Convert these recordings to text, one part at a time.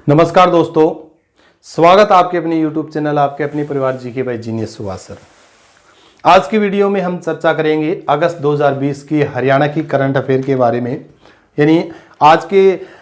नमस्कार दोस्तों, स्वागत आपके अपने YouTube चैनल आपके अपने परिवार GK by genius Subhash sir. आज की वीडियो में हम चर्चा करेंगे अगस्त 2020 की हरियाणा की करंट अफेयर के बारे में। यानी आज के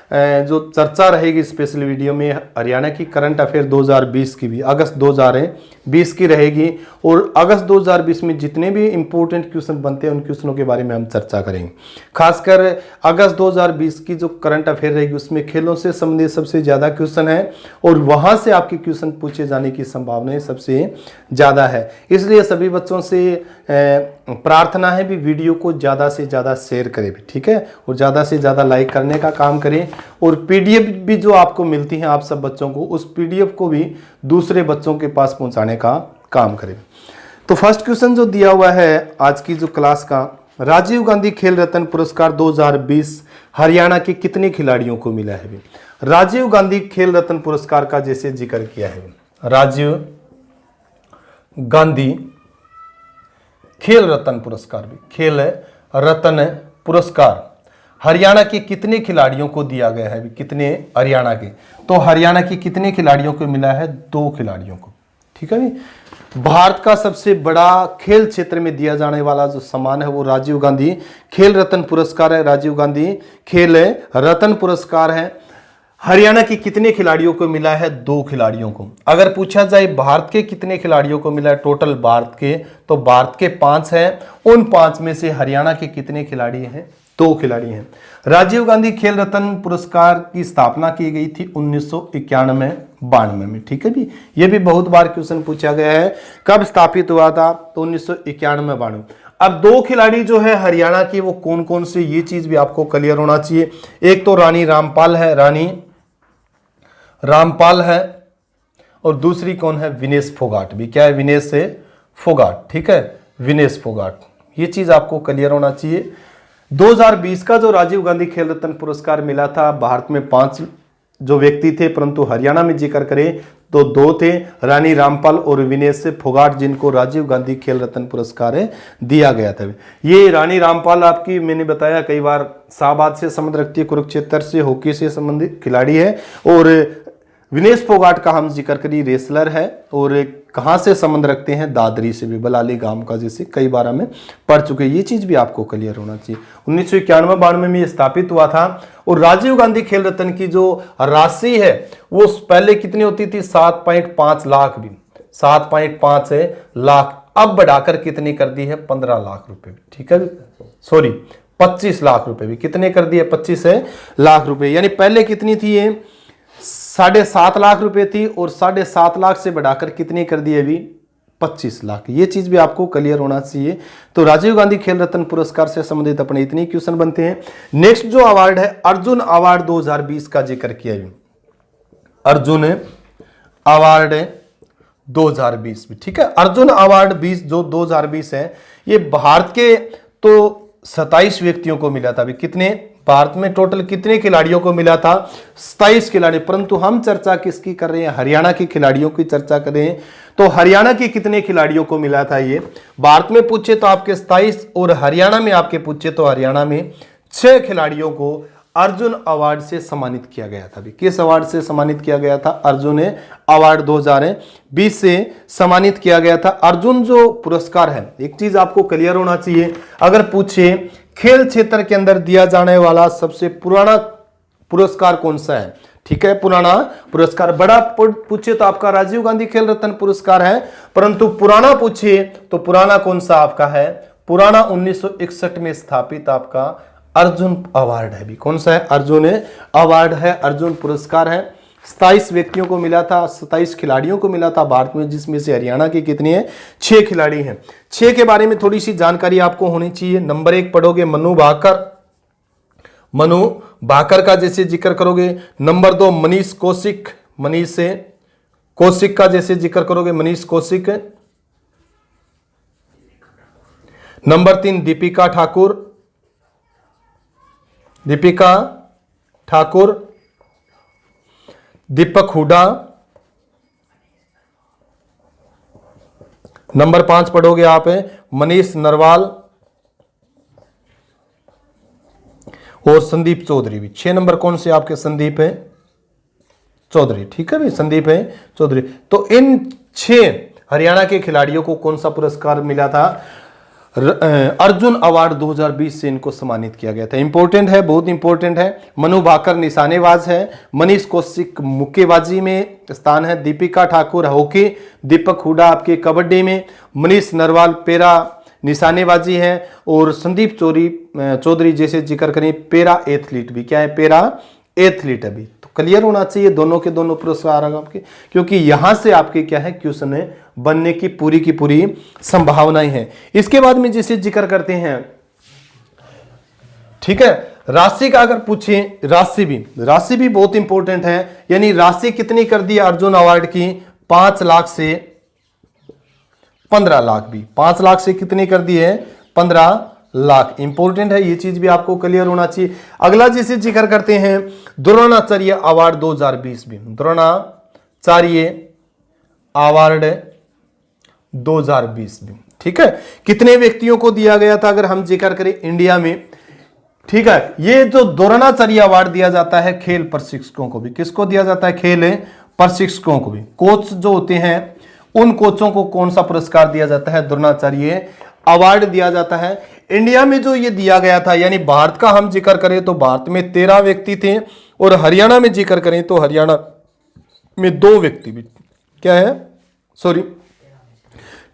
जो चर्चा रहेगी स्पेशल वीडियो में हरियाणा की करंट अफेयर 2020 की भी अगस्त 2020 की रहेगी और अगस्त 2020 में जितने भी इंपॉर्टेंट क्वेश्चन बनते हैं उन क्वेश्चनों के बारे में हम चर्चा करेंगे। खासकर अगस्त 2020 की जो करंट अफेयर रहेगी उसमें खेलों से संबंधित सबसे ज़्यादा क्वेश्चन है और वहाँ से आपके क्वेश्चन पूछे जाने की संभावनाएं सबसे ज़्यादा है। इसलिए सभी बच्चों से प्रार्थना है भी वीडियो को ज़्यादा से ज़्यादा शेयर करें भी, ठीक है, और ज़्यादा से ज़्यादा लाइक करने का काम करें और पीडीएफ भी जो आपको मिलती है आप सब बच्चों को, उस पीडीएफ को भी दूसरे बच्चों के पास पहुंचाने का काम करें। तो फर्स्ट क्वेश्चन जो दिया हुआ है आज की जो क्लास का, राजीव गांधी खेल रत्न पुरस्कार 2020 हरियाणा के कितने खिलाड़ियों को मिला है? राजीव गांधी खेल रत्न पुरस्कार का जैसे जिक्र किया है, राजीव गांधी खेल रत्न पुरस्कार भी खेल रत्न पुरस्कार हरियाणा के कितने खिलाड़ियों को दिया गया है? कितने हरियाणा के? तो हरियाणा के कितने खिलाड़ियों को मिला है? 2 खिलाड़ियों को, ठीक है भी। भारत का सबसे बड़ा खेल क्षेत्र में दिया जाने वाला जो सम्मान है वो राजीव गांधी खेल रत्न पुरस्कार है। राजीव गांधी खेल रत्न पुरस्कार है। हरियाणा के कितने खिलाड़ियों को मिला है? 2 खिलाड़ियों को। अगर पूछा जाए भारत के कितने खिलाड़ियों को मिला है टोटल भारत के, तो भारत के 5 हैं। उन 5 में से हरियाणा के कितने खिलाड़ी हैं? 2 खिलाड़ी हैं। राजीव गांधी खेल रत्न पुरस्कार की स्थापना की गई थी 1991-92 में, ठीक है भी। ये भी बहुत बार क्वेश्चन पूछा गया है, कब स्थापित हुआ था? तो 1991-92। अब 2 खिलाड़ी जो है हरियाणा की वो कौन कौन से, ये चीज भी आपको क्लियर होना चाहिए। एक तो रानी रामपाल है, रानी रामपाल है, और दूसरी कौन है? विनेश फोगाट भी। क्या है? विनेश फोगाट, ठीक है, विनेश फोगाट। ये चीज आपको क्लियर होना चाहिए। 2020 का जो राजीव गांधी खेल रत्न पुरस्कार मिला था, भारत में 5 जो व्यक्ति थे, परंतु हरियाणा में जिक्र करें तो 2 थे, रानी रामपाल और विनेश फोगाट, जिनको राजीव गांधी खेल रत्न पुरस्कार दिया गया था। ये रानी रामपाल आपकी मैंने बताया कई बार शाहबाद से संबंध रखती है, कुरुक्षेत्र से हॉकी से संबंधित खिलाड़ी है, और विनेश फोगाट का हम जिक्र करें रेसलर है, और कहाँ से संबंध रखते हैं? दादरी से भी, बलाली गांव का, जैसे कई बार हमें पढ़ चुके। ये चीज भी आपको क्लियर होना चाहिए। 1991-92 में ये स्थापित हुआ था। और राजीव गांधी खेल रत्न की जो राशि है वो पहले कितनी होती थी? 7.5 लाख भी, 7.5 लाख, अब बढ़ाकर कितनी कर दी है? 15 लाख रुपए, ठीक है, सॉरी 25 लाख रुपए भी। कितने कर दिए? 25 लाख रुपए। यानी पहले कितनी थी? ये 7.5 लाख रुपए थी और 7.5 लाख से बढ़ाकर कितनी कर दी अभी? 25 लाख। ये चीज भी आपको क्लियर होना चाहिए। तो राजीव गांधी खेल रत्न पुरस्कार से संबंधित अपने इतने क्वेश्चन बनते हैं। नेक्स्ट जो अवार्ड है, अर्जुन अवार्ड 2020 का जिक्र किया है, अर्जुन अवार्ड 2020 भी, ठीक है। अर्जुन अवार्ड 20 जो 2020 है, ये भारत के तो 27 व्यक्तियों को मिला था। अभी कितने? भारत में टोटल कितने खिलाड़ियों को मिला था? 27 खिलाड़ी। परंतु हम चर्चा किसकी कर रहे हैं? हरियाणा के खिलाड़ियों की चर्चा कर रहे हैं। तो हरियाणा के कितने खिलाड़ियों को मिला था? ये भारत में पूछे तो आपके 27, और हरियाणा में आपके पूछे तो हरियाणा में 6 खिलाड़ियों को अर्जुन अवार्ड से सम्मानित किया गया था। किस अवार्ड से सम्मानित किया गया था? अर्जुन अवार्ड 2020 से सम्मानित किया गया था। अर्जुन जो पुरस्कार है, एक चीज आपको क्लियर होना चाहिए, अगर पूछे खेल क्षेत्र के अंदर दिया जाने वाला सबसे पुराना पुरस्कार कौन सा है, ठीक है, पुराना पुरस्कार। बड़ा पूछे तो आपका राजीव गांधी खेल रत्न पुरस्कार है, परंतु पुराना पूछे तो पुराना कौन सा आपका है? पुराना 1961 में स्थापित आपका अर्जुन अवार्ड है भी। कौन सा है? अर्जुन अवार्ड है, अर्जुन पुरस्कार है। 27 व्यक्तियों को मिला था, 27 खिलाड़ियों को मिला था भारत में, जिसमें से हरियाणा के कितने हैं? 6 खिलाड़ी हैं। 6 के बारे में थोड़ी सी जानकारी आपको होनी चाहिए। नंबर 1 पढ़ोगे मनु भाकर, मनु भाकर का जैसे जिक्र करोगे। नंबर 2 मनीष कौशिक, मनीष कौशिक का जैसे जिक्र करोगे, मनीष कौशिक। नंबर 3 दीपिका ठाकुर, दीपिका ठाकुर। दीपक हुडा। नंबर 5 पढ़ोगे आप मनीष नरवाल और संदीप चौधरी भी। 6 नंबर कौन से आपके? संदीप है चौधरी, ठीक है भाई, संदीप है चौधरी। तो इन 6 हरियाणा के खिलाड़ियों को कौन सा पुरस्कार मिला था? अर्जुन अवार्ड 2020 से इनको सम्मानित किया गया था। इंपॉर्टेंट है, बहुत इंपॉर्टेंट है। मनु भाकर निशानेबाज है, मनीष कौशिक मुक्केबाजी में स्थान है, दीपिका ठाकुर हॉकी, दीपक हुडा आपके कबड्डी में, मनीष नरवाल पेरा निशानेबाजी है, और संदीप चौधरी जैसे जिक्र करें पेरा एथलीट भी, क्या है? पेरा एथलीट अभी। तो क्लियर होना चाहिए दोनों के दोनों पुरस्कार आपके, क्योंकि यहां से आपके क्या है क्वेश्चन है बनने की पूरी संभावनाएं हैं। इसके बाद में जैसे जिक्र करते हैं, ठीक है, राशि का अगर पूछे, राशि भी बहुत इंपॉर्टेंट है। यानी राशि कितनी कर दी अर्जुन अवार्ड की? 5 लाख से 15 लाख भी, 5 लाख से कितनी कर दी है? 15 लाख। इंपॉर्टेंट है, ये चीज भी आपको क्लियर होना चाहिए। अगला जैसे जिक्र करते हैं द्रोणाचार्य अवार्ड 2020 भी, द्रोणाचार्य अवार्ड 2020 भी, ठीक है, कितने व्यक्तियों को दिया गया था? अगर हम जिक्र करें इंडिया में, ठीक है, ये जो द्रोणाचार्य अवार्ड दिया जाता है खेल प्रशिक्षकों को भी। किसको दिया जाता है? खेल प्रशिक्षकों को भी। कोच जो होते हैं उन कोचों को कौन सा पुरस्कार दिया जाता है? द्रोणाचार्य अवार्ड दिया जाता है। इंडिया में जो ये दिया गया था, यानी भारत का हम जिक्र करें तो भारत में 13 व्यक्ति थे, और हरियाणा में जिक्र करें तो हरियाणा में 2 व्यक्ति भी, क्या है, सॉरी,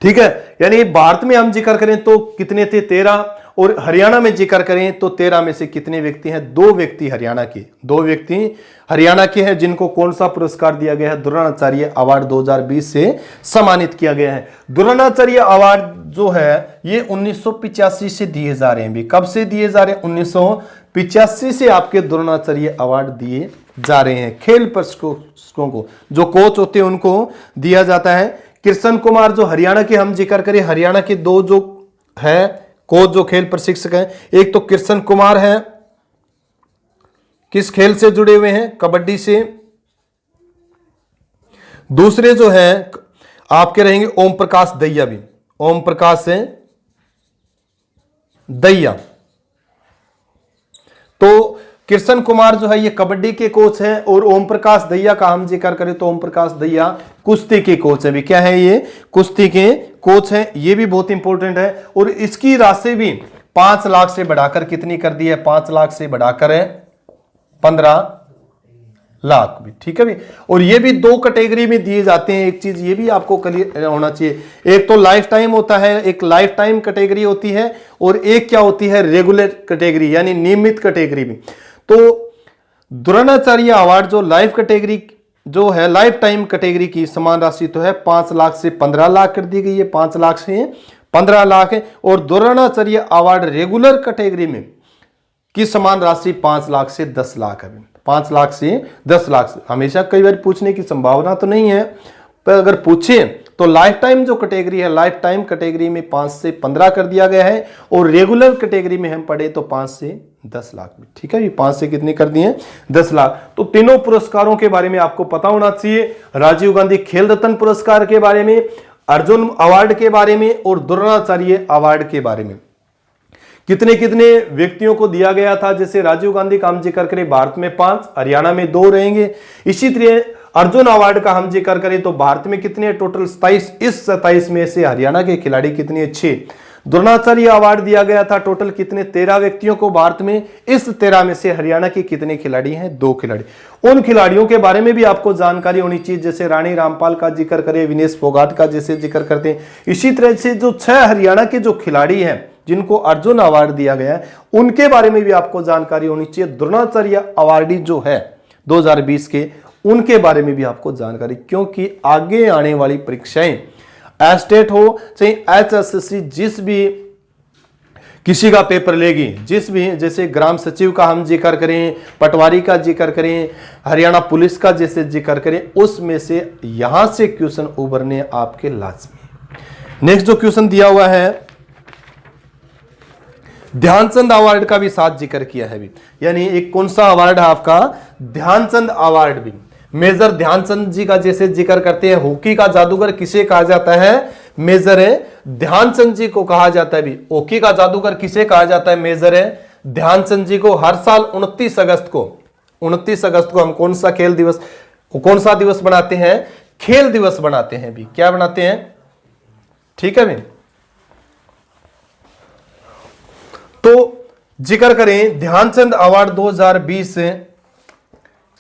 ठीक है, यानी भारत में हम जिक्र करें तो कितने थे? 13, और हरियाणा में जिक्र करें तो 13 में से कितने व्यक्ति हैं? 2 व्यक्ति हरियाणा के, 2 व्यक्ति हरियाणा के हैं, जिनको कौन सा पुरस्कार दिया गया है? द्रोणाचार्य अवार्ड 2020 से सम्मानित किया गया है। द्रोणाचार्य अवार्ड जो है ये 1985 से दिए जा रहे हैं भी। कब से दिए जा रहे हैं? 1985 से आपके द्रोणाचार्य अवार्ड दिए जा रहे हैं खेल प्रशिक्षकों को, जो कोच होते हैं उनको दिया जाता है। कृष्ण कुमार जो हरियाणा के हम जिक्र करें, हरियाणा के 2 जो है कोच जो खेल प्रशिक्षक हैं, एक तो कृष्ण कुमार है, किस खेल से जुड़े हुए हैं? कबड्डी से। दूसरे जो है आपके रहेंगे ओम प्रकाश दहिया भी, ओम प्रकाश दहिया। तो कृष्ण कुमार जो है ये कबड्डी के कोच हैं, और ओम प्रकाश दहिया का हम जिक्र करें तो ओम प्रकाश दहिया कुश्ती के कोच है भी। क्या है ये? कुश्ती के कोच हैं। ये भी बहुत इंपॉर्टेंट है। और इसकी राशि भी 5 लाख से बढ़ाकर कितनी कर दी है? 5 लाख से बढ़ाकर 15 लाख भी, ठीक है भी। और ये भी 2 कैटेगरी में दिए जाते हैं। एक चीज ये भी आपको क्लियर होना चाहिए, एक तो लाइफ टाइम होता है, एक लाइफ टाइम कैटेगरी होती है, और एक क्या होती है? रेगुलर कैटेगरी, यानी नियमित कैटेगरी में। तो द्रोणाचार्य अवार्ड जो लाइफ कैटेगरी जो है, लाइफ टाइम कैटेगरी की समान राशि तो है 5 लाख से 15 लाख कर दी गई है, 5 लाख से 15 लाख है। और द्रोणाचार्य अवार्ड रेगुलर कैटेगरी में की समान राशि 5 लाख से 10 लाख है, 5 लाख से 10 लाख से। हमेशा कई बार पूछने की संभावना तो नहीं है, पर अगर पूछे तो लाइफ टाइम जो कैटेगरी है, लाइफ टाइम कैटेगरी में 5 से 15 कर दिया गया है, और रेगुलर कैटेगरी में हम पढ़े तो 5 से 10 लाख भी, ठीक है। 5 से कितने कर दिए? 10 लाख। तो तीनों पुरस्कारों के बारे में आपको पता होना चाहिए। राजीव गांधी खेल रत्न पुरस्कार के बारे में, अर्जुन अवार्ड के बारे में, और द्रोणाचार्य अवार्ड के बारे में कितने कितने व्यक्तियों को दिया गया था। जैसे राजीव गांधी का हम जिक्र करें भारत में 5, हरियाणा में 2 रहेंगे। इसी तरह अर्जुन अवार्ड का हम जिक्र करें तो भारत में कितने? टोटल 27। इस 27 में से हरियाणा के खिलाड़ी कितने? 6। द्रोणाचार्य अवार्ड दिया गया था टोटल कितने? 13 व्यक्तियों को भारत में। इस 13 में से हरियाणा के कितने खिलाड़ी हैं? 2 खिलाड़ी। उन खिलाड़ियों के बारे में भी आपको जानकारी होनी चाहिए। जैसे रानी रामपाल का जिक्र करें, विनेश फोगाट का जैसे जिक्र करते हैं, इसी तरह से जो 6 हरियाणा के जो खिलाड़ी हैं जिनको अर्जुन अवार्ड दिया गया है, उनके बारे में भी आपको जानकारी होनी चाहिए। द्रोणाचार्य अवार्डी जो है 2020 के, उनके बारे में भी आपको जानकारी, क्योंकि आगे आने वाली परीक्षाएं एस्टेट हो चाहे एचएसएससी, जिस भी किसी का पेपर लेगी, जिस भी, जैसे ग्राम सचिव का हम जिक्र करें, पटवारी का जिक्र करें, हरियाणा पुलिस का जैसे जिक्र करें, उसमें से यहां से क्वेश्चन उभरने आपके लाजमी। नेक्स्ट जो क्वेश्चन दिया हुआ है, ध्यानचंद अवार्ड का भी साथ जिक्र किया है भी। यानी एक कौन सा अवार्ड है आपका? ध्यानचंद अवार्ड भी। मेजर ध्यानचंद जी का जैसे जिक्र करते हैं, हॉकी का जादूगर किसे कहा जाता है? मेजर ध्यानचंद जी को कहा जाता है भी। हॉकी का जादूगर किसे कहा जाता है? मेजर ध्यानचंद जी को। हर साल 29 अगस्त को हम कौन सा खेल दिवस वो कौन सा दिवस बनाते हैं? खेल दिवस बनाते हैं भी। क्या बनाते हैं? ठीक है भी। तो जिक्र करें ध्यानचंद अवार्ड 2020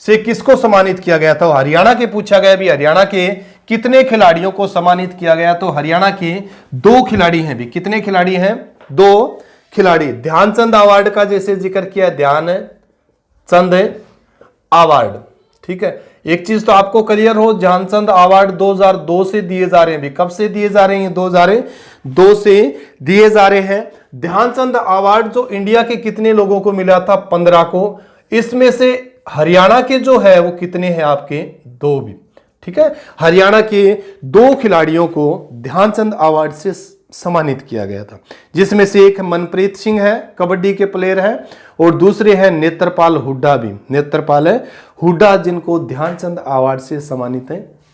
से किसको सम्मानित किया गया था? हरियाणा के पूछा गया भी। हरियाणा के कितने खिलाड़ियों को सम्मानित किया गया? तो हरियाणा के 2 खिलाड़ी हैं भी। कितने खिलाड़ी हैं? 2 खिलाड़ी। ध्यानचंद अवार्ड का जैसे जिक्र किया, ध्यानचंद अवार्ड, ठीक है। एक चीज तो आपको क्लियर हो, ध्यानचंद अवार्ड 2002 से दिए जा रहे हैं भी। कब से दिए जा रहे हैं? 2002 से दिए जा रहे हैं। ध्यानचंद अवार्ड जो इंडिया के कितने लोगों को मिला था? 15 को। इसमें से हरियाणा के जो है वो कितने हैं आपके? 2 भी, ठीक है। हरियाणा के 2 खिलाड़ियों को ध्यानचंद अवार्ड से सम्मानित किया गया था, जिसमें से एक मनप्रीत सिंह है, कबड्डी के प्लेयर है, और दूसरे हैं नेत्रपाल हुड्डा भी। नेत्रपाल हुड्डा जिनको ध्यानचंद अवार्ड से सम्मानित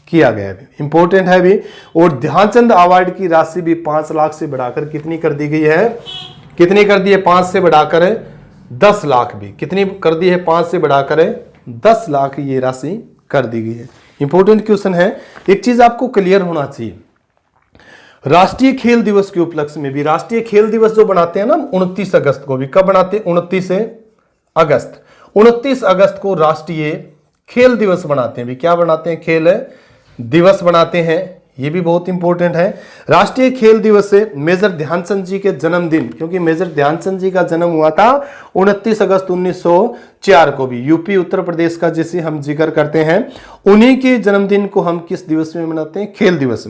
किया गया भी, इंपॉर्टेंट है भी। और ध्यानचंद अवार्ड की राशि भी 5 लाख से बढ़ाकर कितनी कर दी गई है? कितनी कर दी है? 5 से बढ़ाकर 10 लाख भी। कितनी कर दी है? 5 से बढ़ाकर 10 लाख ये राशि कर दी गई है। इंपॉर्टेंट क्वेश्चन है। एक चीज आपको क्लियर होना चाहिए, राष्ट्रीय खेल दिवस के उपलक्ष्य में भी, राष्ट्रीय खेल दिवस जो बनाते हैं ना 29 अगस्त को भी, कब बनाते हैं? 29 अगस्त। 29 अगस्त को राष्ट्रीय खेल दिवस बनाते हैं भी। क्या बनाते हैं? खेल दिवस बनाते हैं। ये भी बहुत इंपॉर्टेंट है। राष्ट्रीय खेल दिवस से मेजर ध्यानचंद जी के जन्मदिन, क्योंकि मेजर ध्यानचंद जी का जन्म हुआ था 29 अगस्त 1904 को भी। यूपी उत्तर प्रदेश का जिसे हम जिक्र करते हैं, उन्हीं के जन्मदिन को हम किस दिवस में मनाते हैं? खेल दिवस।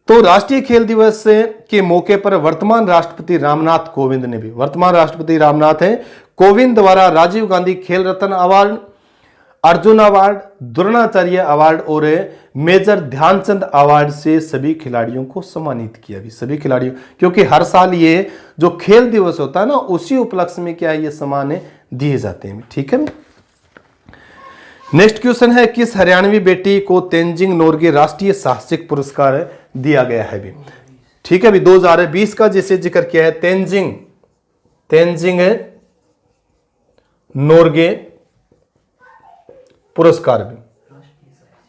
तो राष्ट्रीय खेल दिवस के मौके पर वर्तमान राष्ट्रपति रामनाथ कोविंद ने भी, वर्तमान राष्ट्रपति रामनाथ कोविंद द्वारा Rajiv Gandhi Khel Ratna award, Arjuna award, Dronacharya award और मेजर ध्यानचंद अवार्ड से सभी खिलाड़ियों को सम्मानित किया भी। सभी खिलाड़ियों, क्योंकि हर साल ये जो खेल दिवस होता है ना, उसी उपलक्ष्य में क्या है, ये सम्मान दिए जाते हैं, ठीक है। नेक्स्ट क्वेश्चन है, किस हरियाणवी बेटी को तेंजिंग नोरगे राष्ट्रीय साहसिक पुरस्कार दिया गया है भी? ठीक है भी, 2020 का जैसे जिक्र किया है, तेंजिंग नोरगे पुरस्कार भी,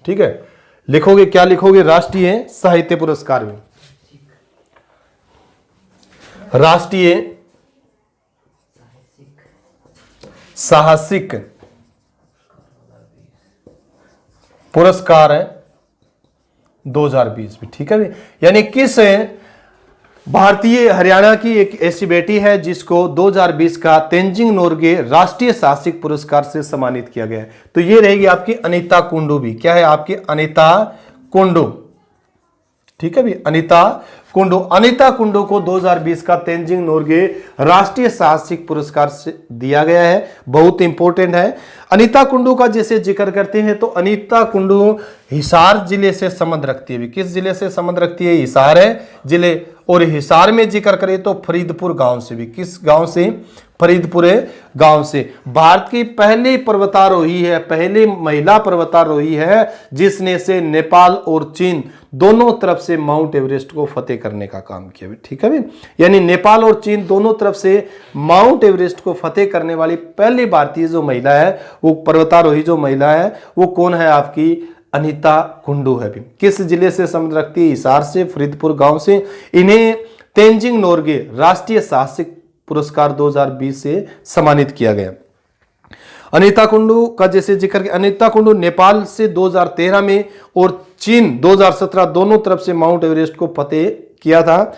ठीक है। लिखोगे क्या? लिखोगे राष्ट्रीय साहित्य पुरस्कार भी, राष्ट्रीय साहसिक पुरस्कार है 2020 भी, ठीक है भी। यानी किस भारतीय हरियाणा की एक ऐसी बेटी है जिसको 2020 का तेंजिंग नोरगे राष्ट्रीय साहसिक पुरस्कार से सम्मानित किया गया है। तो ये रहेगी आपकी अनीता कुंडू भी। क्या है आपकी? अनीता कुंडू, ठीक है भी, अनीता कुंडू। अनीता कुंडू को 2020 का तेंजिंग नोरगे राष्ट्रीय साहसिक पुरस्कार से दिया गया है, बहुत इंपॉर्टेंट है। अनीता कुंडू का जैसे जिक्र करते हैं तो अनीता कुंडू हिसार जिले से संबंध रखती है। किस जिले से संबंध रखती है? हिसार जिले। और हिसार में जिक्र करें तो फरीदपुर गांव से भी। किस गांव से? फरीदपुर गांव से। भारत की पहली पर्वतारोही है, पहली महिला पर्वतारोही है जिसने से नेपाल और चीन दोनों तरफ से माउंट एवरेस्ट को फतेह करने का काम किया, ठीक है भी। यानी नेपाल और चीन दोनों तरफ से माउंट एवरेस्ट को फतेह करने वाली पहली भारतीय जो महिला है, वो पर्वतारोही जो महिला है, वो कौन है? आपकी अनीता कुंडू है भी। किस जिले से संबंध रखती है? हिसार से, फरीदपुर गांव से। इन्हें तेंजिंग नोरगे राष्ट्रीय साहसिक पुरस्कार 2020 से सम्मानित किया गया। अनीता कुंडू का जैसे जिक्र किया, अनीता कुंडू नेपाल से 2013 में और चीन 2017 दोनों तरफ से माउंट एवरेस्ट को फतेह किया था।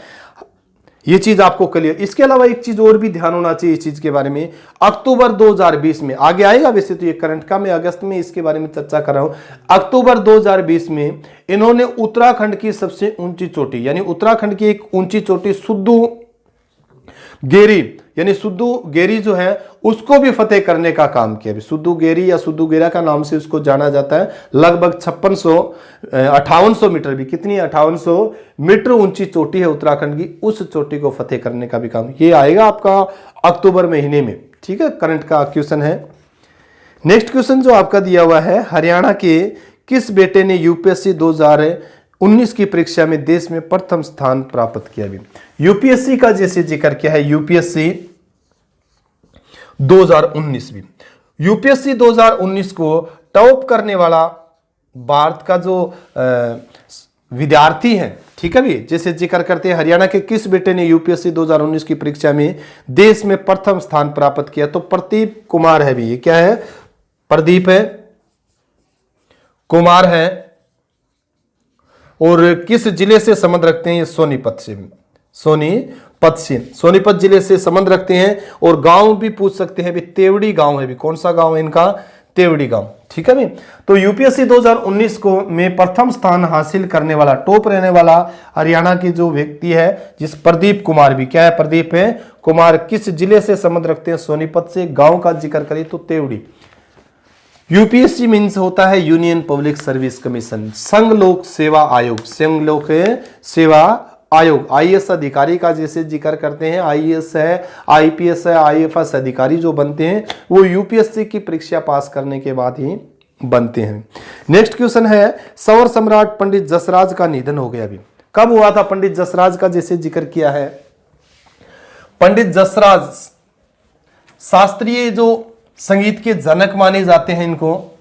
ये चीज आपको क्लियर। इसके अलावा एक चीज और भी ध्यान होना चाहिए इस चीज के बारे में, अक्टूबर 2020 में आगे आएगा, वैसे तो ये करंट का, मैं अगस्त में इसके बारे में चर्चा कर रहा हूं। अक्टूबर 2020 में इन्होंने उत्तराखंड की सबसे ऊंची चोटी, यानी उत्तराखंड की एक ऊंची चोटी सुद्दू गेरी, यानी सुद्दू गेरी जो है उसको भी फतेह करने का काम किया। सुद्दू गेरी या सुद्दू गेरा का नाम से उसको जाना जाता है। लगभग 5800 मीटर भी, कितनी? 5800 मीटर ऊंची चोटी है उत्तराखंड की, उस चोटी को फतेह करने का भी काम ये आएगा आपका अक्टूबर महीने में, ठीक है। करंट का क्वेश्चन है। नेक्स्ट क्वेश्चन जो आपका दिया हुआ है, हरियाणा के किस बेटे ने यूपीएससी 2019 की परीक्षा में देश में प्रथम स्थान प्राप्त किया भी? यूपीएससी का जैसे जिक्र किया है, यूपीएससी 2019 भी, यूपीएससी 2019 को टॉप करने वाला भारत का जो विद्यार्थी है, ठीक है भी, जैसे जिक्र करते हैं हरियाणा के किस बेटे ने यूपीएससी 2019 की परीक्षा में देश में प्रथम स्थान प्राप्त किया, तो प्रदीप कुमार है भी। ये क्या है? प्रदीप है, कुमार है, और किस जिले से संबंध रखते हैं? ये सोनीपत जिले से संबंध रखते हैं। और गांव भी पूछ सकते हैं भी, तेवड़ी गांव है भी। कौन सा गांव है इनका? तेवड़ी गांव, ठीक है भी। तो यूपीएससी 2019 को में प्रथम स्थान हासिल करने वाला, टॉप रहने वाला हरियाणा की जो व्यक्ति है, जिस प्रदीप कुमार भी, क्या है? प्रदीप है कुमार, किस जिले से संबंध रखते हैं? सोनीपत से। गांव का जिक्र करें तो तेवड़ी। यूपीएससी मीन्स होता है यूनियन पब्लिक सर्विस कमीशन, संघ लोक सेवा आयोग, संघ लोक सेवा आयोग। आईएएस अधिकारी का जैसे जिक्र करते हैं, आईएएस है, आईपीएस है, आईएफएस अधिकारी जो बनते हैं वो यूपीएससी की परीक्षा पास करने के बाद ही बनते हैं। नेक्स्ट क्वेश्चन है, सौर सम्राट पंडित जसराज का निधन हो गया अभी। कब हुआ था? पंडित जसराज का जैसे जिक्र किया है, पंडित जसराज शास्त्रीय जो संगीत के जनक माने जाते हैं, इनको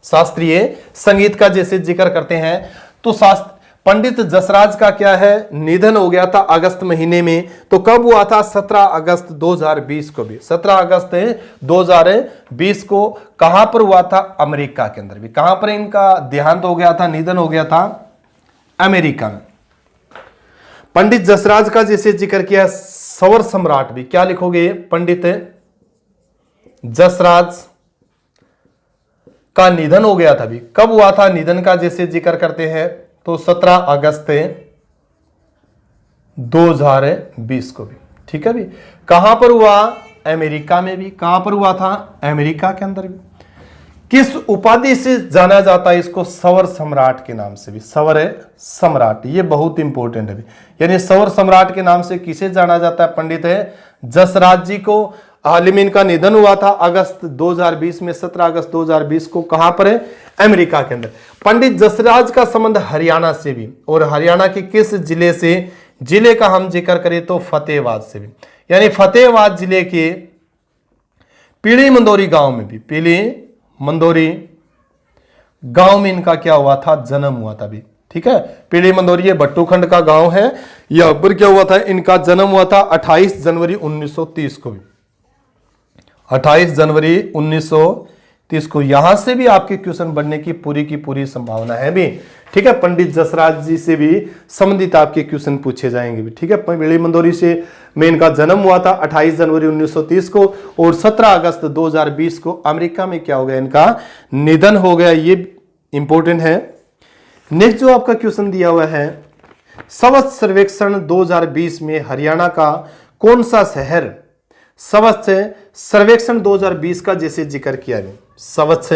शास्त्रीय संगीत का जैसे जिक्र करते हैं। तो पंडित जसराज का क्या है? निधन हो गया था अगस्त महीने में। तो कब हुआ था? 17 अगस्त 2020 को भी। 17 अगस्त 2020 को कहां पर हुआ था? अमेरिका के अंदर भी। कहां पर इनका देहांत हो गया था, निधन हो गया था? अमेरिका में। पंडित जसराज का जैसे जिक्र किया, सौर सम्राट भी, क्या लिखोगे? पंडित जसराज का निधन हो गया था अभी। कब हुआ था? निधन का जैसे जिक्र करते हैं तो 17 अगस्त 2020 को भी, ठीक है भी। कहां पर हुआ? अमेरिका में भी। कहां पर हुआ था? अमेरिका के अंदर भी। किस उपाधि से जाना जाता है इसको? सौर सम्राट के नाम से भी। सौर सम्राट, ये बहुत इंपॉर्टेंट है भी। यानी सौर सम्राट के नाम से किसे जाना जाता है? पंडित जसराज जी को। हाल ही में इनका निधन हुआ था अगस्त 2020 में, 17 अगस्त 2020 को। कहां पर है? अमेरिका के अंदर। पंडित जसराज का संबंध हरियाणा से भी, और हरियाणा के किस जिले से? जिले का हम जिक्र करें तो फतेहाबाद से भी। यानी फतेहाबाद जिले के पीली मंदोरी गांव में भी, पीली मंदोरी गांव में इनका क्या हुआ था? जन्म हुआ था भी, ठीक है। पीली मंदोरी भट्टूखंड का गांव है। यहां पर क्या हुआ था? इनका जन्म हुआ था 28 जनवरी 1930 को भी। 28 जनवरी 1930 को। यहां से भी आपके क्वेश्चन बनने की पूरी संभावना है भी, ठीक है। पंडित जसराज जी से भी संबंधित आपके क्वेश्चन पूछे जाएंगे भी, ठीक है। पीली मंदोरी से में इनका जन्म हुआ था 28 जनवरी 1930 को, और 17 अगस्त 2020 को अमेरिका में क्या हो गया? इनका निधन हो गया। ये इंपॉर्टेंट है। नेक्स्ट जो आपका क्वेश्चन दिया हुआ है, स्वच्छ सर्वेक्षण 2020 में हरियाणा का कौन सा शहर स्वच्छ सर्वेक्षण 2020 का जैसे जिक्र किया है, स्वच्छ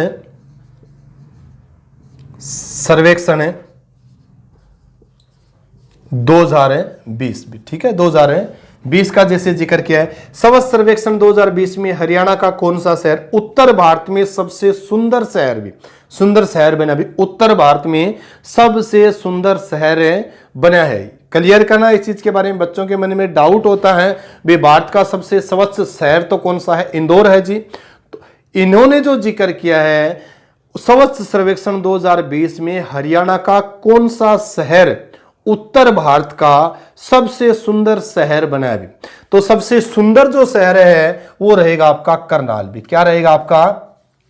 सर्वेक्षण 2020 भी, ठीक है। 2020 का जैसे जिक्र किया है, स्वच्छ सर्वेक्षण 2020 में हरियाणा का कौन सा शहर उत्तर भारत में सबसे सुंदर शहर भी, सुंदर शहर बना भी, उत्तर भारत में सबसे सुंदर शहर बना है। क्लियर करना इस चीज के बारे में, बच्चों के मन में डाउट होता है भाई भारत का सबसे स्वच्छ शहर तो कौन सा है? इंदौर है जी। तो इन्होंने जो जिक्र किया है स्वच्छ सर्वेक्षण 2020 में हरियाणा का कौन सा शहर उत्तर भारत का सबसे सुंदर शहर बना है, तो सबसे सुंदर जो शहर है वो रहेगा आपका करनाल भी। क्या रहेगा आपका?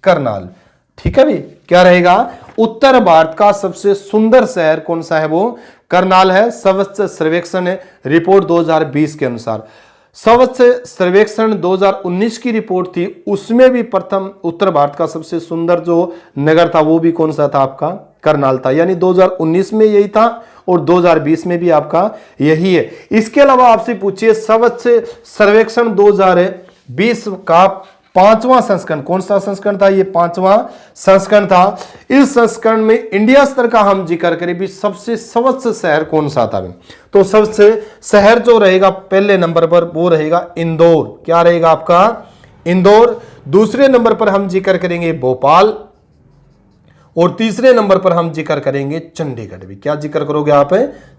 करनाल, ठीक है भी। क्या रहेगा? उत्तर भारत का सबसे सुंदर शहर कौन सा है? वो करनाल है। स्वच्छ सर्वेक्षण रिपोर्ट 2020 के अनुसार। स्वच्छ सर्वेक्षण 2019 की रिपोर्ट थी, उसमें भी प्रथम उत्तर भारत का सबसे सुंदर जो नगर था वो भी कौन सा था? आपका करनाल था। यानी 2019 में यही था और 2020 में भी आपका यही है। इसके अलावा आपसे पूछिए स्वच्छ सर्वेक्षण 2020 का 5वां संस्करण कौन सा संस्करण था? ये 5वां संस्करण था। इस संस्करण में इंडिया स्तर का हम जिक्र करें भी सबसे स्वच्छ शहर कौन सा था? तो सबसे शहर जो रहेगा पहले नंबर पर वो रहेगा इंदौर। क्या रहेगा आपका? इंदौर। दूसरे नंबर पर हम जिक्र करेंगे भोपाल, और तीसरे नंबर पर हम जिक्र करेंगे चंडीगढ़ भी। क्या जिक्र करोगे आप?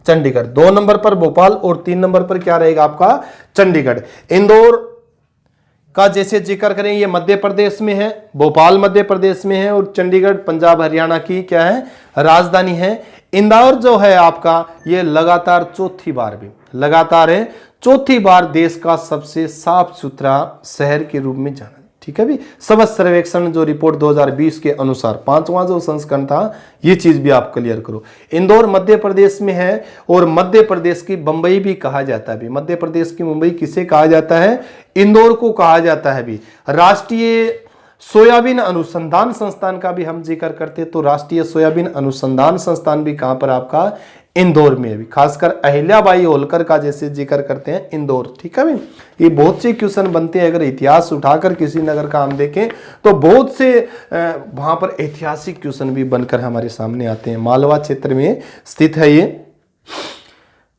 चंडीगढ़। 2 नंबर पर भोपाल और 3 नंबर पर क्या रहेगा आपका? चंडीगढ़। इंदौर का जैसे जिक्र करें, ये मध्य प्रदेश में है, भोपाल मध्य प्रदेश में है, और चंडीगढ़ पंजाब हरियाणा की क्या है, राजधानी है। इंदौर जो है आपका, ये लगातार चौथी बार देश का सबसे साफ सुथरा शहर के रूप में जाना। ठीक है भी, स्वच्छ सर्वेक्षण जो रिपोर्ट 2020 के अनुसार 5वां जो संस्करण था, ये चीज भी आप क्लियर करो। इंदौर मध्य प्रदेश में है, और मध्य प्रदेश की बंबई भी कहा जाता है भी। मध्य प्रदेश की मुंबई किसे कहा जाता है, इंदौर को कहा जाता है भी। राष्ट्रीय सोयाबीन अनुसंधान संस्थान का भी हम जिक्र करते हैं, तो राष्ट्रीय सोयाबीन अनुसंधान संस्थान भी कहां पर आपका, इंदौर में भी। खासकर अहिल्याबाई होलकर का जैसे जिक्र करते हैं, इंदौर। ठीक है भाई, ये बहुत से क्वेश्चन बनते हैं। अगर इतिहास उठाकर किसी नगर का हम देखें तो बहुत से वहां पर ऐतिहासिक क्वेश्चन भी बनकर हमारे सामने आते हैं। मालवा क्षेत्र में स्थित है ये।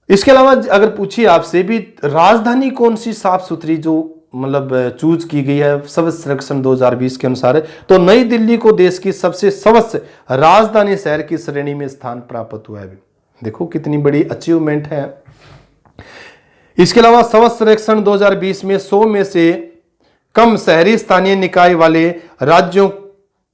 इसके अलावा अगर पूछिए आपसे भी, राजधानी कौन सी साफ सुथरी जो मतलब चूज की गई है स्वच्छ सर्वेक्षण 2020 के अनुसार, तो नई दिल्ली को देश की सबसे स्वच्छ राजधानी शहर की श्रेणी में स्थान प्राप्त हुआ है। देखो कितनी बड़ी अचीवमेंट है। इसके अलावा स्वच्छ सर्वेक्षण 2020 में 100 में से कम शहरी स्थानीय निकाय वाले राज्यों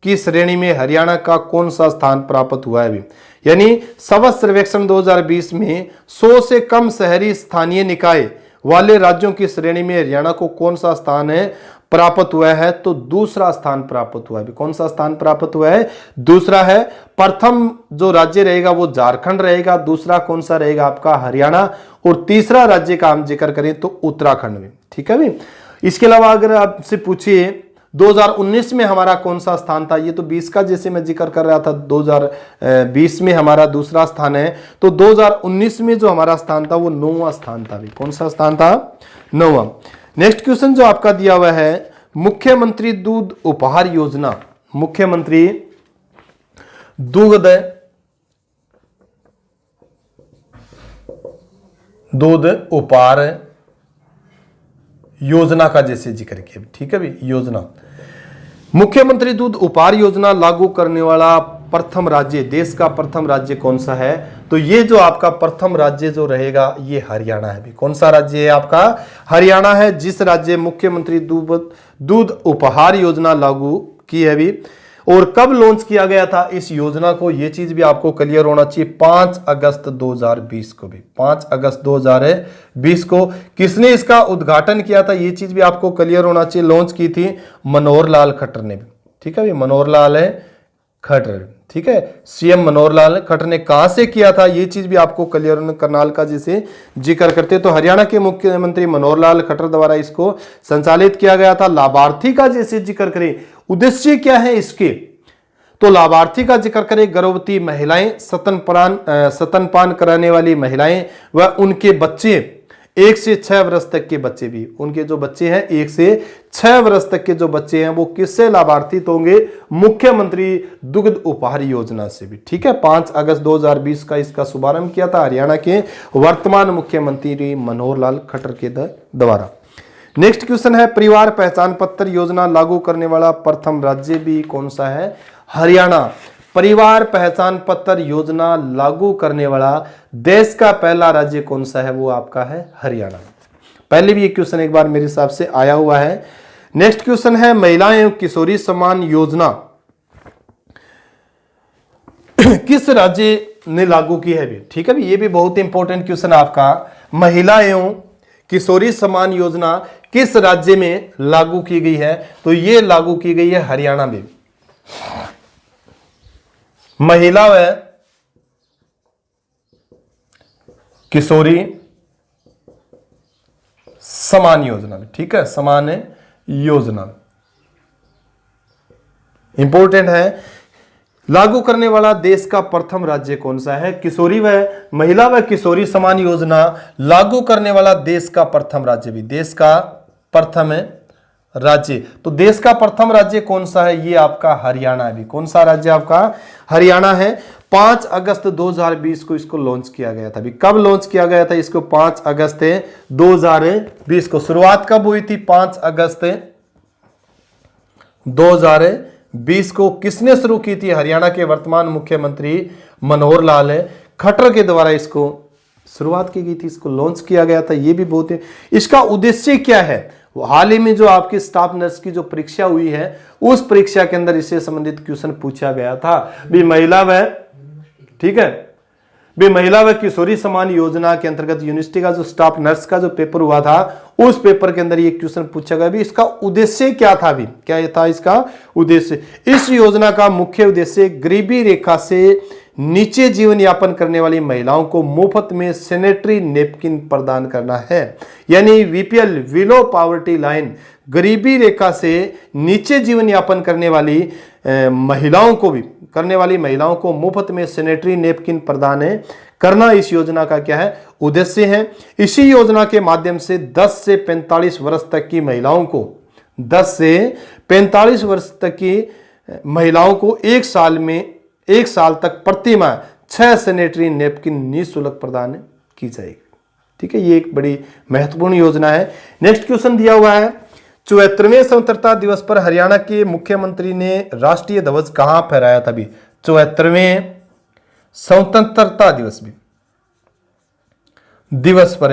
की श्रेणी में हरियाणा का कौन सा स्थान प्राप्त हुआ है। यानी स्वच्छ सर्वेक्षण 2020 में 100 से कम शहरी स्थानीय निकाय वाले राज्यों की श्रेणी में हरियाणा को कौन सा स्थान है प्राप्त हुआ है, तो दूसरा स्थान प्राप्त हुआ है। कौन सा स्थान प्राप्त हुआ है, दूसरा है। प्रथम जो राज्य रहेगा वो झारखंड रहेगा, दूसरा कौन सा रहेगा आपका, हरियाणा, और तीसरा राज्य का हम जिक्र करें तो उत्तराखंड में। ठीक है भाई। इसके अलावा अगर आपसे पूछिए 2019 में हमारा कौन सा स्थान था, ये तो 20 का जैसे मैं जिक्र कर रहा था, 2020 में हमारा दूसरा स्थान है, तो 2019 में जो हमारा स्थान था वो 9वां स्थान था। भी कौन सा स्थान था, 9वां। नेक्स्ट क्वेश्चन जो आपका दिया हुआ है, मुख्यमंत्री दूध उपहार योजना, मुख्यमंत्री दूध उपहार योजना का जैसे जिक्र किया। ठीक है भाई, योजना, मुख्यमंत्री दूध उपहार योजना लागू करने वाला प्रथम राज्य, देश का प्रथम राज्य कौन सा है, तो ये जो आपका प्रथम राज्य जो रहेगा ये हरियाणा है भी। कौन सा राज्य है आपका, हरियाणा है, जिस राज्य मुख्यमंत्री दूध उपहार योजना लागू की है भी। और कब लॉन्च किया गया था इस योजना को, ये चीज भी आपको क्लियर होना चाहिए, 5 अगस्त 2020 को भी। 5 अगस्त 2020 को किसने इसका उद्घाटन किया था, ये चीज भी आपको क्लियर होना चाहिए। लॉन्च की थी मनोहर लाल खट्टर ने भी। ठीक है, मनोहर लाल खट्टर। ठीक है, सीएम मनोहर लाल खट्टर ने कहां से किया था, ये चीज भी आपको क्लियर होना। करनाल का जैसे जिक्र करते तो हरियाणा के मुख्यमंत्री मनोहर लाल खट्टर द्वारा इसको संचालित किया गया था। लाभार्थी का जैसे जिक्र करें, उद्देश्य क्या है इसके, तो लाभार्थी का जिक्र करें, गर्भवती महिलाएं, स्तनपान कराने वाली महिलाएं व उनके बच्चे, 1 से 6 वर्ष तक के बच्चे भी, उनके जो बच्चे हैं 1 से 6 वर्ष तक के जो बच्चे हैं वो किससे लाभान्वित होंगे, मुख्यमंत्री दुग्ध उपहार योजना से भी। ठीक है, 5 अगस्त 2020 का इसका शुभारंभ किया था हरियाणा के वर्तमान मुख्यमंत्री मनोहर लाल खट्टर के द्वारा। नेक्स्ट क्वेश्चन है, परिवार पहचान पत्र योजना लागू करने वाला प्रथम राज्य भी कौन सा है, हरियाणा। परिवार पहचान पत्र योजना लागू करने वाला देश का पहला राज्य कौन सा है, वो आपका है हरियाणा। पहले भी ये क्वेश्चन एक बार मेरे हिसाब से आया हुआ है। नेक्स्ट क्वेश्चन है, महिला एवं किशोरी सम्मान योजना किस राज्य ने लागू की है भी। ठीक है भी, ये भी बहुत इंपॉर्टेंट क्वेश्चन आपका, महिला एवं किशोरी सम्मान योजना किस राज्य में लागू की गई है, तो ये लागू की गई है हरियाणा में। महिला व किशोरी समान योजना में। ठीक है, समान योजना इंपॉर्टेंट है। लागू करने वाला देश का प्रथम राज्य कौन सा है, किशोरी व महिला व किशोरी समान योजना लागू करने वाला देश का प्रथम राज्य भी, देश का प्रथम राज्य, तो देश का प्रथम राज्य कौन सा है, ये आपका हरियाणा है भी। कौन सा राज्य आपका, हरियाणा है। 5 अगस्त 2020 को इसको लॉन्च किया गया था। अभी कब लॉन्च किया गया था इसको, 5 अगस्त 2020 को। शुरुआत कब हुई थी, 5 अगस्त 2020 को। किसने शुरू की थी, हरियाणा के वर्तमान मुख्यमंत्री मनोहर लाल खट्टर के द्वारा इसको शुरुआत की गई थी, इसको लॉन्च किया गया था। ये भी बहुत है। इसका उद्देश्य क्या है, हाल ही में जो आपकी स्टाफ नर्स की जो परीक्षा हुई है, उस परीक्षा के अंदर इससे संबंधित क्वेश्चन पूछा गया था भी महिला व, ठीक है, भी महिला व किशोरी सम्मान योजना के अंतर्गत यूनिवर्सिटी का जो स्टाफ नर्स का जो पेपर हुआ था, उस पेपर के अंदर ये क्वेश्चन पूछा गया भी इसका उद्देश्य क्या था, भी क्या था इसका उद्देश्य। इस योजना का मुख्य उद्देश्य गरीबी रेखा से नीचे जीवन यापन करने वाली महिलाओं को मुफ्त में सैनिटरी नैपकिन प्रदान करना है। यानी बीपीएल, बिलो पॉवर्टी लाइन, गरीबी रेखा से नीचे जीवन यापन करने वाली महिलाओं को मुफ्त में सैनिटरी नैपकिन प्रदान करना इस योजना का क्या है, उद्देश्य है। इसी योजना के माध्यम से 10 से 45 वर्ष तक की महिलाओं को 10 से 45 वर्ष तक की महिलाओं को एक साल तक प्रति माह 6 सैनिटरी नैपकिन निःशुल्क प्रदान की जाएगी। ठीक है, ये एक बड़ी महत्वपूर्ण योजना है। नेक्स्ट क्वेश्चन दिया हुआ है, 74वें स्वतंत्रता दिवस पर हरियाणा के मुख्यमंत्री ने राष्ट्रीय ध्वज कहां फहराया था? भी 74वें स्वतंत्रता दिवस पर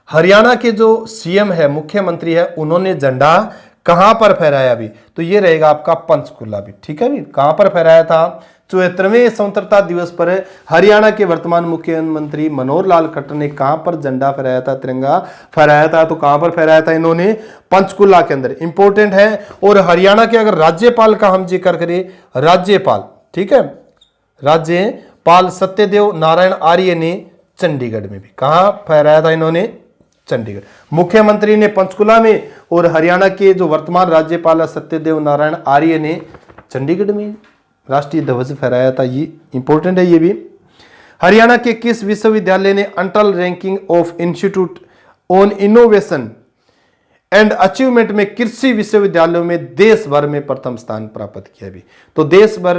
हरियाणा के जो सीएम है, मुख्यमंत्री है, उन्होंने झंडा कहां पर फहराया? भी तो ये रहेगा आपका पंचकुला। भी ठीक है, भी कहां पर फहराया था? 74वें स्वतंत्रता दिवस पर हरियाणा के वर्तमान मुख्यमंत्री मनोहर लाल खट्टर ने कहां पर झंडा फहराया था, तिरंगा फहराया था? तो कहां पर फहराया था इन्होंने? पंचकुला के अंदर। इंपॉर्टेंट है। और हरियाणा के अगर राज्यपाल का हम जिक्र करें, राज्यपाल, ठीक है, राज्यपाल सत्यदेव नारायण आर्य ने चंडीगढ़ में भी कहां फहराया था इन्होंने? चंडीगढ़। मुख्यमंत्री ने पंचकुला में और हरियाणा के जो वर्तमान राज्यपाल सत्यदेव नारायण आर्य ने चंडीगढ़ में राष्ट्रीय ध्वज फहराया था। ये इंपॉर्टेंट है। ये भी हरियाणा के किस विश्वविद्यालय ने Atal ranking of institute on innovation and achievement में कृषि विश्वविद्यालयों में देश भर में प्रथम स्थान प्राप्त किया? भी तो देश भर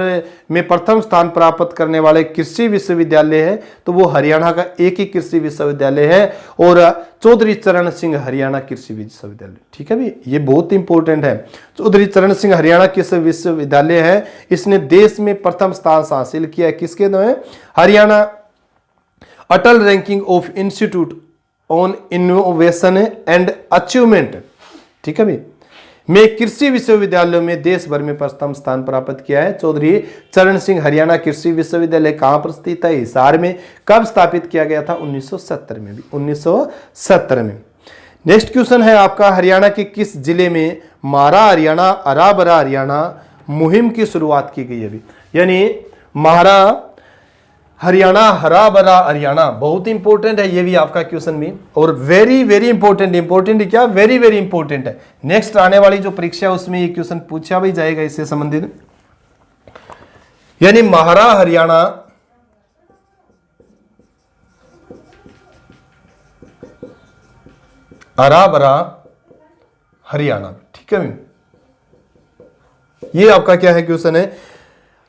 में प्रथम स्थान प्राप्त करने वाले कृषि विश्वविद्यालय है तो वो हरियाणा का एक ही कृषि विश्वविद्यालय है, और चौधरी चरण सिंह हरियाणा कृषि विश्वविद्यालय। ठीक है भी, ये बहुत इंपॉर्टेंट है। चौधरी चरण सिंह हरियाणा कृषि विश्वविद्यालय है, इसने देश में प्रथम स्थान हासिल किया है। किसके द्वारा? Haryana Atal ranking of institute on innovation and achievement, ठीक है भी, में कृषि विश्वविद्यालयों में देश भर में प्रथम स्थान प्राप्त किया है। चौधरी चरण सिंह हरियाणा कृषि विश्वविद्यालय कहां पर स्थित है? हिसार में। कब स्थापित किया गया था? 1970 में। भी 1970 में। नेक्स्ट क्वेश्चन है आपका, हरियाणा के किस जिले में मारा हरियाणा हरा भरा हरियाणा मुहिम की शुरुआत की गई है? भी यानी मारा हरियाणा हरा भरा हरियाणा, बहुत इंपॉर्टेंट है ये भी आपका क्वेश्चन भी, और वेरी वेरी इंपॉर्टेंट। इंपॉर्टेंट क्या? वेरी वेरी इंपॉर्टेंट है। नेक्स्ट आने वाली जो परीक्षा है उसमें ये क्वेश्चन पूछा भी जाएगा इससे संबंधित। यानी महारा हरियाणा हरा भरा हरियाणा, ठीक है। ये आपका क्या है क्वेश्चन है,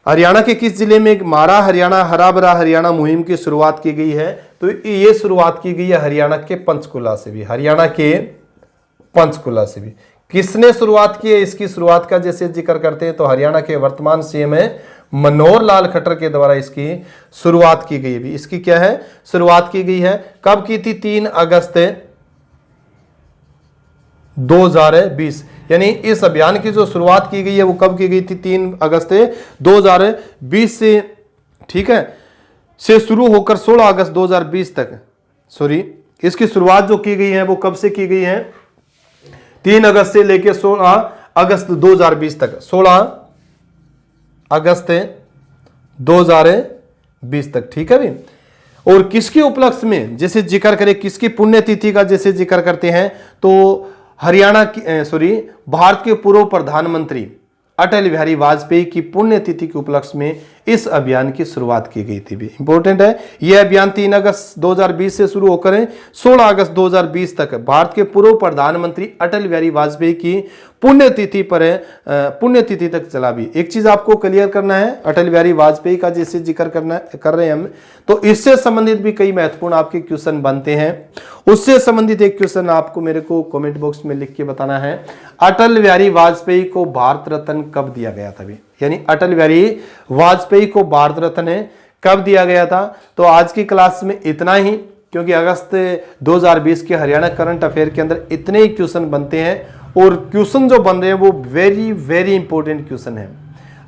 हरियाणा के किस जिले में मारा हरियाणा हरा भरा हरियाणा मुहिम की शुरुआत की गई है? तो ये शुरुआत की गई है हरियाणा के पंचकुला से भी। हरियाणा के पंचकुला से भी किसने शुरुआत की है? इसकी शुरुआत का जैसे जिक्र करते हैं तो हरियाणा के वर्तमान सीएम है मनोहर लाल खट्टर के द्वारा इसकी शुरुआत की गई है। इसकी क्या है? शुरुआत की गई है। कब की थी? 3 अगस्त 2020। यानी इस अभियान की जो शुरुआत की गई है वो कब की गई थी? 3 अगस्त 2020 से, ठीक है, से शुरू होकर 16 अगस्त 2020 तक, सॉरी, इसकी शुरुआत जो की गई है वो कब से की गई है? 3 अगस्त से लेकर 16 अगस्त 2020 तक, 16 अगस्त 2020 तक, ठीक है भी। और किसके उपलक्ष्य में जैसे जिक्र करें, किसकी पुण्यतिथि का जैसे जिक्र करते हैं तो हरियाणा की भारत के पूर्व प्रधानमंत्री अटल बिहारी वाजपेयी की पुण्यतिथि के उपलक्ष्य में इस अभियान की शुरुआत की गई थी। भी इंपॉर्टेंट है। यह अभियान 3 अगस्त 2020 से शुरू होकर 16 अगस्त 2020 तक भारत के पूर्व प्रधानमंत्री अटल बिहारी वाजपेयी की पुण्यतिथि तक चला। भी एक चीज आपको क्लियर करना है, अटल बिहारी वाजपेयी का जैसे जिक्र कर रहे हैं हम, तो इससे संबंधित भी कई महत्वपूर्ण आपके क्वेश्चन बनते हैं। उससे संबंधित एक क्वेश्चन आपको मेरे को कमेंट बॉक्स में लिख के बताना है, अटल बिहारी वाजपेयी को भारत रत्न कब दिया गया था? भी यानी अटल बिहारी वाजपेयी को भारत रत्न कब दिया गया था? तो आज की क्लास में इतना ही। क्योंकि अगस्त 2020 के हरियाणा करंट अफेयर के अंदर इतने ही क्वेश्चन बनते हैं और क्वेश्चन जो बन रहे हैं वो वेरी वेरी इंपॉर्टेंट क्वेश्चन है।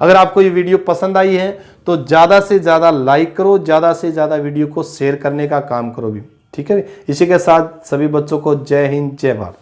अगर आपको ये वीडियो पसंद आई है तो ज़्यादा से ज़्यादा लाइक करो, ज़्यादा से ज़्यादा वीडियो को शेयर करने का काम करो भी, ठीक है। इसी के साथ सभी बच्चों को जय हिंद, जय भारत।